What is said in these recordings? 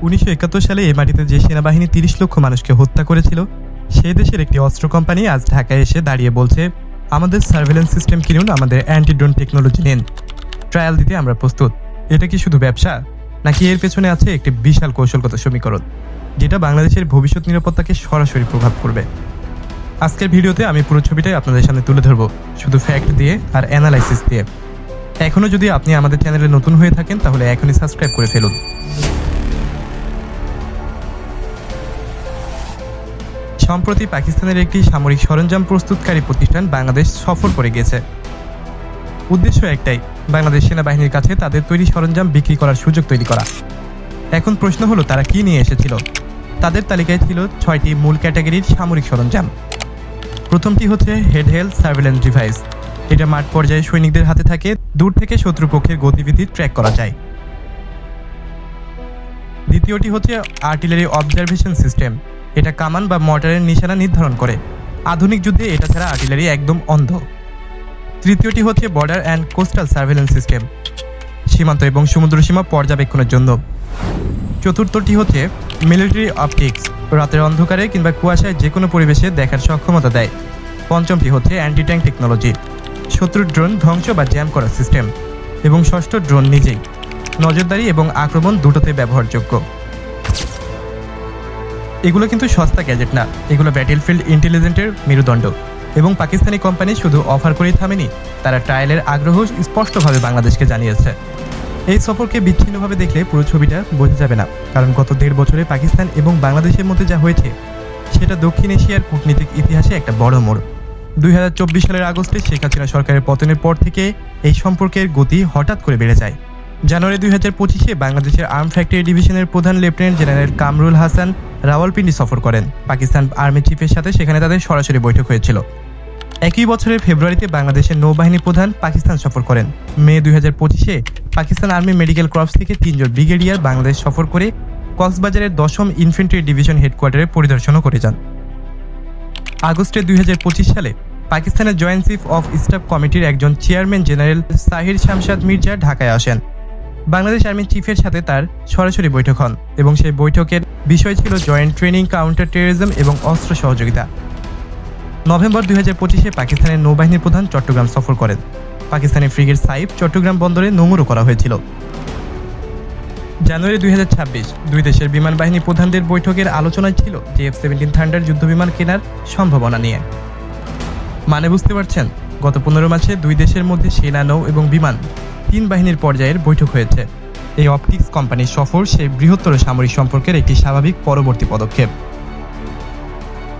1971 সালে এই মাটিতে যে সেনাবাহিনী 30 লক্ষ মানুষকে হত্যা করেছিল, সে দেশের একটি অস্ত্র কোম্পানি আজ ঢাকায় এসে দাঁড়িয়ে বলছে, আমাদের সার্ভেলেন্স সিস্টেম কিনুন, আমাদের অ্যান্টি ড্রোন টেকনোলজি নিন, ট্রায়াল দিতে আমরা প্রস্তুত। এটা কি শুধু ব্যবসা, নাকি এর পেছনে আছে একটি বিশাল কৌশলগত সমীকরণ, যেটা বাংলাদেশের ভবিষ্যৎ নিরাপত্তাকে সরাসরি প্রভাব করবে? আজকের ভিডিওতে আমি পুরো ছবিটাই আপনাদের সামনে তুলে ধরবো, শুধু ফ্যাক্ট দিয়ে আর অ্যানালাইসিস দিয়ে। এখনও যদি আপনি আমাদের চ্যানেলে নতুন হয়ে থাকেন, তাহলে এখনই সাবস্ক্রাইব করে ফেলুন। সম্প্রতি পাকিস্তানের একটি সামরিক সরঞ্জাম প্রস্তুতকারী প্রতিষ্ঠান বাংলাদেশ সফর করে গেছে। উদ্দেশ্য একটাই, বাংলাদেশ সেনাবাহিনীর কাছে তাদের তৈরি সরঞ্জাম বিক্রি করার সুযোগ তৈরি করা। এখন প্রশ্ন হলো, তারা কি নিয়ে এসেছিল? তাদের তালিকায় ছিল 6টি মূল ক্যাটাগরির সামরিক সরঞ্জাম। প্রথমটি হচ্ছে হেডহেল্ড সার্ভেলেন্স ডিভাইস। এটা মাঠ পর্যায়ে সৈনিকদের হাতে থাকে, দূর থেকে শত্রুপক্ষের গতিবিধি ট্র্যাক করা যায়। দ্বিতীয়টি হচ্ছে আর্টিলারি অবজারভেশন সিস্টেম। এটা কামান বা মর্টারের নিশানা নির্ধারণ করে। আধুনিক যুদ্ধে এটা ছাড়া আর্টিলারি একদম অন্ধ। তৃতীয়টি হচ্ছে border and coastal surveillance system, সীমান্ত এবং সমুদ্র সীমা পর্যবেক্ষণের জন্য। চতুর্থটি হচ্ছে মিলিটারি অপটিক্স, রাতের অন্ধকারে কিংবা কুয়াশায় যে কোনো পরিবেশে দেখার সক্ষমতা দেয়। পঞ্চমটি হচ্ছে অ্যান্টি ট্যাঙ্ক টেকনোলজি, শত্রুর ড্রোন ধ্বংস বা জ্যাম করার সিস্টেম। এবং ষষ্ঠ, ড্রোন নিজেই নজরদারি এবং আক্রমণ দুটোতে ব্যবহারযোগ্য। এগুলো কিন্তু সস্তা গ্যাজেট না, এগুলো ব্যাটেলফিল্ড ইন্টেলিজেন্সের মেরুদণ্ড। এবং পাকিস্তানি কোম্পানি শুধু অফার করেই থামেনি, তারা ট্রায়ালের আগ্রহ স্পষ্টভাবে বাংলাদেশকে জানিয়েছে। এই সফরকে বিচ্ছিন্নভাবে দেখলে পুরো ছবিটা বোঝা যাবে না, কারণ গত 1.5 বছরে পাকিস্তান এবং বাংলাদেশের মধ্যে যা হয়েছে, সেটা দক্ষিণ এশিয়ার কূটনীতিক ইতিহাসে একটা বড় মোড়। 2024 সালের আগস্টে শেখ হাসিনা সরকারের পতনের পর থেকে এই সম্পর্কের গতি হঠাৎ করে বেড়ে যায়। জানুয়ারি 2025-এ বাংলাদেশের আর্ম ফ্যাক্টরি ডিভিশনের প্রধান লেফটেন্যান্ট জেনারেল কামরুল হাসান রাওয়ালপিন্ডি সফর করেন। পাকিস্তান আর্মি চিফের সাথে সেখানে তাদের সরাসরি বৈঠক হয়েছিল। একই বছরের ফেব্রুয়ারিতে বাংলাদেশের নৌবাহিনী প্রধান পাকিস্তান সফর করেন। মে 2025-এ পাকিস্তান আর্মি মেডিকেল ক্রপস থেকে 3 জন ব্রিগেডিয়ার বাংলাদেশ সফর করে কক্সবাজারের 10ম ইনফ্যান্ট্রি ডিভিশন হেডকোয়ার্টারে পরিদর্শনও করে যান। আগস্টে 2025 সালে পাকিস্তানের জয়েন্ট চিফ অফ স্টাফ কমিটির একজন চেয়ারম্যান জেনারেল সাহির শামশাদ মির্জা ঢাকায় আসেন। বাংলাদেশ আর্মি চিফের সাথে তার সরাসরি বৈঠক হন এবং সেই বৈঠকের বিষয় ছিল জয়েন্ট ট্রেনিং, কাউন্টার টেরোরিজম এবং অস্ত্র সহযোগিতা। নভেম্বর 2025-এ পাকিস্তানের নৌবাহিনীর প্রধান চট্টগ্রাম সফর করেন। পাকিস্তানি ফ্রিগেট সাইফ চট্টগ্রাম বন্দরে নোঙরও করা হয়েছিল। জানুয়ারি 2026 দুই দেশের বিমান বাহিনী প্রধানদের বৈঠকের আলোচনায় ছিল F-17 থান্ডার যুদ্ধবিমান কেনার সম্ভাবনা নিয়ে। মানে বুঝতে পারছেন, গত 15 মাসে দুই দেশের মধ্যে সেনা, নৌ এবং বিমান 3 বাহিনীর পর্যায়ের বৈঠক হয়েছে। এই অপটিক্স কোম্পানির সফর সেই বৃহত্তর সামরিক সম্পর্কের একটি স্বাভাবিক পরবর্তী পদক্ষেপ।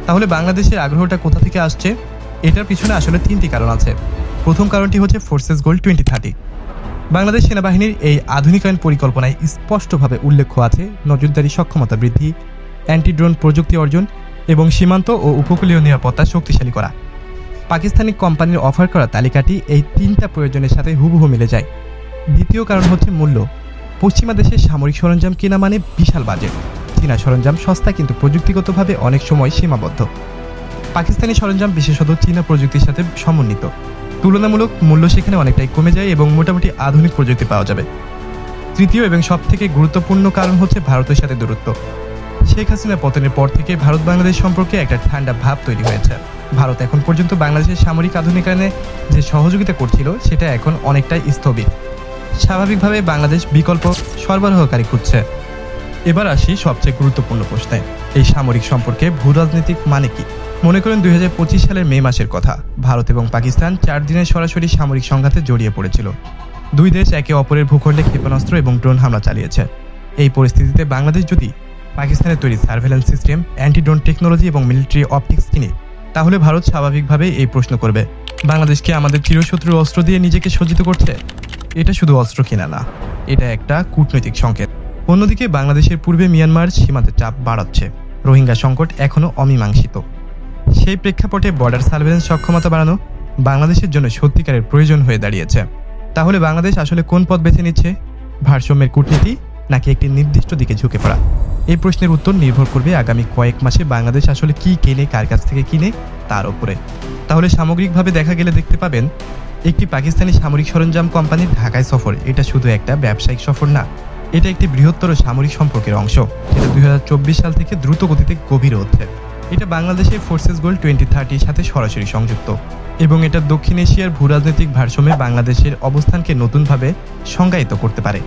তাহলে বাংলাদেশের আগ্রহটা কোথা থেকে আসছে? এটার পিছনে আসলে 3টি কারণ আছে। প্রথম কারণটি হচ্ছে ফোর্সেস গোল 2030। বাংলাদেশ সেনাবাহিনীর এই আধুনিকায়ন পরিকল্পনায় স্পষ্টভাবে উল্লেখ আছে নজরদারি সক্ষমতা বৃদ্ধি, অ্যান্টি ড্রোন প্রযুক্তি অর্জন এবং সীমান্ত ও উপকূলীয় নিরাপত্তা শক্তিশালী করা। পাকিস্তানি কোম্পানির অফার করা তালিকাটি এই 3টা প্রয়োজনের সাথে হুবহু মিলে যায়। দ্বিতীয় কারণ হচ্ছে মূল্য। পশ্চিমা দেশের সামরিক সরঞ্জাম কেনা মানে বিশাল বাজেট। চীনা সরঞ্জাম সস্তা কিন্তু প্রযুক্তিগতভাবে অনেক সময় সীমাবদ্ধ। পাকিস্তানি সরঞ্জাম বিশেষত চীনা প্রযুক্তির সাথে সমন্বিত। তুলনামূলক মূল্য সেখানে অনেকটাই কমে যায় এবং মোটামুটি আধুনিক প্রযুক্তি পাওয়া যাবে। তৃতীয় এবং সবথেকে গুরুত্বপূর্ণ কারণ হচ্ছে ভারতের সাথে দূরত্ব। শেখ হাসিনা পতনের পর থেকে ভারত বাংলাদেশ সম্পর্কে একটা ঠান্ডা ভাব তৈরি হয়েছে। ভারত এখন পর্যন্ত বাংলাদেশের সামরিক আধুনিকায়নে যে সহযোগিতা করছিল, সেটা এখন অনেকটাই স্থবির। স্বাভাবিকভাবে বাংলাদেশ বিকল্প সরবরাহকারী খুঁজছে। এবার আসি সবচেয়ে গুরুত্বপূর্ণ প্রশ্নে, এই সামরিক সম্পর্কে ভূরাজনৈতিক মানে কি? মনে করেন 2025 সালের মে মাসের কথা। ভারত এবং পাকিস্তান 4 দিনের সরাসরি সামরিক সংঘাতে জড়িয়ে পড়েছিল। দুই দেশ একে অপরের ভূখণ্ডে ক্ষেপণাস্ত্র এবং ড্রোন হামলা চালিয়েছে। এই পরিস্থিতিতে বাংলাদেশ যদি পাকিস্তানের তৈরি surveillance system, anti drone technology এবং মিলিটারি অপটিক্স কিনে, তাহলে ভারত স্বাভাবিকভাবে এই প্রশ্ন করবে, বাংলাদেশকে আমাদের চিরশত্রুর অস্ত্র দিয়ে নিজেকে সজ্জিত করছে। এটা শুধু অস্ত্র কিনা না, এটা একটা কূটনৈতিক সংকেত। অন্যদিকে বাংলাদেশের পূর্বে মিয়ানমার সীমান্তে চাপ বাড়াচ্ছে। রোহিঙ্গা সংকট এখনও অমীমাংসিত। সেই প্রেক্ষাপটে বর্ডার সার্ভেলেন্স সক্ষমতা বাড়ানো বাংলাদেশের জন্য সত্যিকারের প্রয়োজন হয়ে দাঁড়িয়েছে। তাহলে বাংলাদেশ আসলে কোন পথ বেছে নিচ্ছে? ভারসাম্যের কূটনীতি নাকি একটি নির্দিষ্ট দিকে ঝুঁকে পড়া? এই প্রশ্নের উত্তর নির্ভর করবে আগামী কয়েক মাসে বাংলাদেশ আসলে কি কেনে, কার কাছ থেকে কিনে, তার উপরে। তাহলে সামগ্রিকভাবে দেখা গেলে দেখতে পাবেন, একটি পাকিস্তানি সামরিক সরঞ্জাম কোম্পানির ঢাকায় সফর এটা শুধু একটা ব্যবসায়িক সফর না, এটা একটি বৃহত্তর সামরিক সম্পর্কের অংশ, যেটা 2024 সাল থেকে দ্রুত গতিতে গভীর হচ্ছে। এটা বাংলাদেশের ফোর্সেস গোল 2030 সাথে সরাসরি সংযুক্ত এবং এটা দক্ষিণ এশিয়ার ভূরাজনৈতিক ভারসাম্যে বাংলাদেশের অবস্থানকে নতুনভাবে সংজ্ঞায়িত করতে পারে।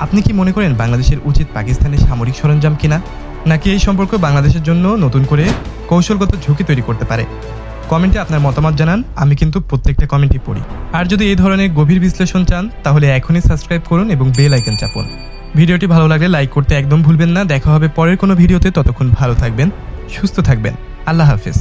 আপনি কি মনে করেন বাংলাদেশের উচিত পাকিস্তানের সামরিক সরঞ্জাম কিনা, নাকি এই সম্পর্ক বাংলাদেশের জন্য নতুন করে কৌশলগত ঝুঁকি তৈরি করতে পারে? কমেন্টে আপনার মতামত জানান, আমি কিন্তু প্রত্যেকটা কমেন্টই পড়ি। আর যদি এই ধরনের গভীর বিশ্লেষণ চান তাহলে এখনই সাবস্ক্রাইব করুন এবং বেল আইকন চাপুন। ভিডিওটি ভালো লাগলে লাইক করতে একদম ভুলবেন না। দেখা হবে পরের কোনো ভিডিওতে, ততক্ষণ ভালো থাকবেন, সুস্থ থাকবেন। আল্লাহ হাফেজ।